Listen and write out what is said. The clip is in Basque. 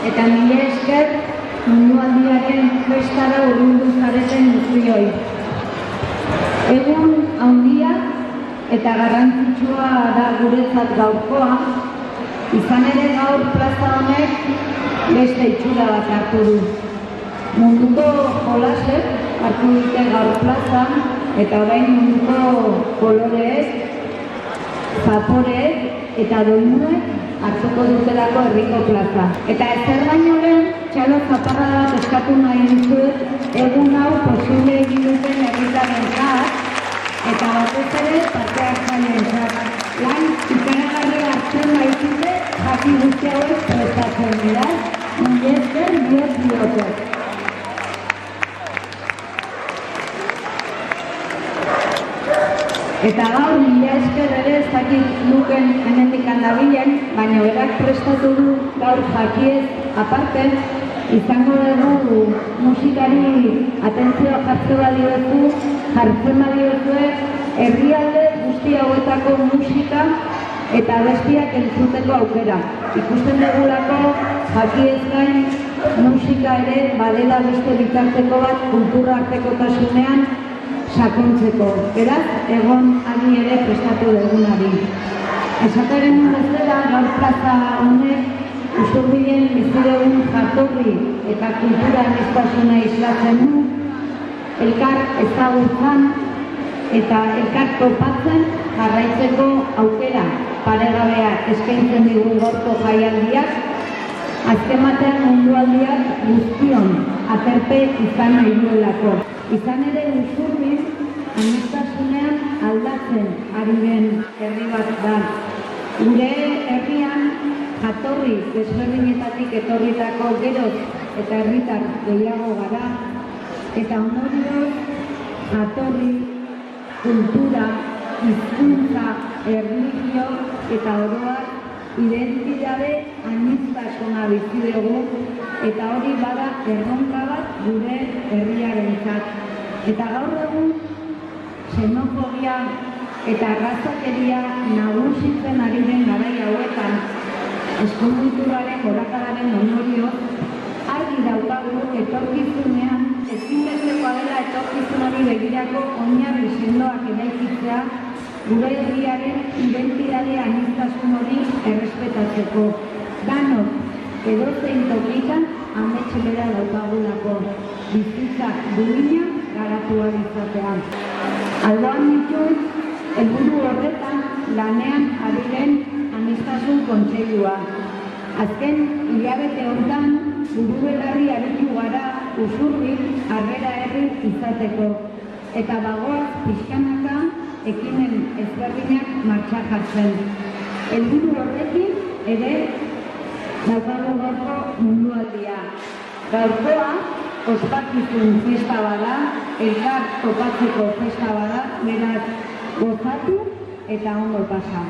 eta mila esker mundualdiaren festara hurbildu zareten guztioi. Egun handia eta garrantzitsua da guretzat gaurkoa, izan ere gaur plaza honek beste itxura bat hartu du. Munduko jolasek hartu dute gaur plaza, eta orain munduko koloreek, zaporeek eta doinuek hartuko dutelako herriko plaza. Eta ezer baino lehen, txalo zaparra bat eskatu nahi dizuet egun hau posible egin duten herritarentzat eta batez ere parte hartzaileentzat. Lan ikaragarria hartzen baitute jaki guzti hauek prestatzen dira, mila esker bihotz. Eta gaur mila esker ere ez dakit luken hemendik handabilen, baina berak prestatu du gaur jakiez aparte, izango dugu musikari atentzioa jartzen badiozu, herrialde guzti hauetako musika eta bestiak entzuteko aukera. Ikusten dugulako jakiez gain musika ere badela beste bitarteko bat kultura artekotasunean sakontzeko. Beraz, egon adi ere prestatu dugunari. Esateren bezala, gaur plaza honek Usurbilen bizi dugun jatorri eta kultura aniztasuna islatzen du, elkar ezagutzan eta elkar topatzen jarraitzeko aukera paregabea eskaintzen digun gaurko jaialdiak, azken batean mundualdiak guztion aterpe izan nahi duelako. Izan ere Usurbil aniztasunean aldatzen ari den herri bat da. Gure herrian jatorri desberdinetatik etorritako geroz eta herritar gehiago gara, eta ondorioz jatorri, kultura, hizkuntza, erlijio eta oroak identitate aniztasuna bizi dugu, eta hori bada erronka bat gure herriarentzat. Eta gaur egun xenofobia eta arrazakeria nagusitzen ari den garai hauetan, eskulturaren gorakadaren ondorioz, argi daukagu etorkizunean ezinbestekoa dela etorkizunari begirako oinarri sendoak eraikitzea gure herriaren identitate aniztasun hori errespetatzeko. Danok edozein tokitan amets bera daukagulako, bizitza duina garatua izatea. Alboan ditut, helburu horretan lanean ari den aniztasun kontseilua. Azken hilabete hortan buru belarri aritu gara Usurbil harrera herri izateko, eta bagoaz pixkanaka ekimen ezberdinak martxan jartzen. Helburu horrekin ere daukagu gaurko mundualdia. Gaurkoa ospakizun festa bada, elkar topatzeko festa bada, beraz gozatu eta ondo pasa.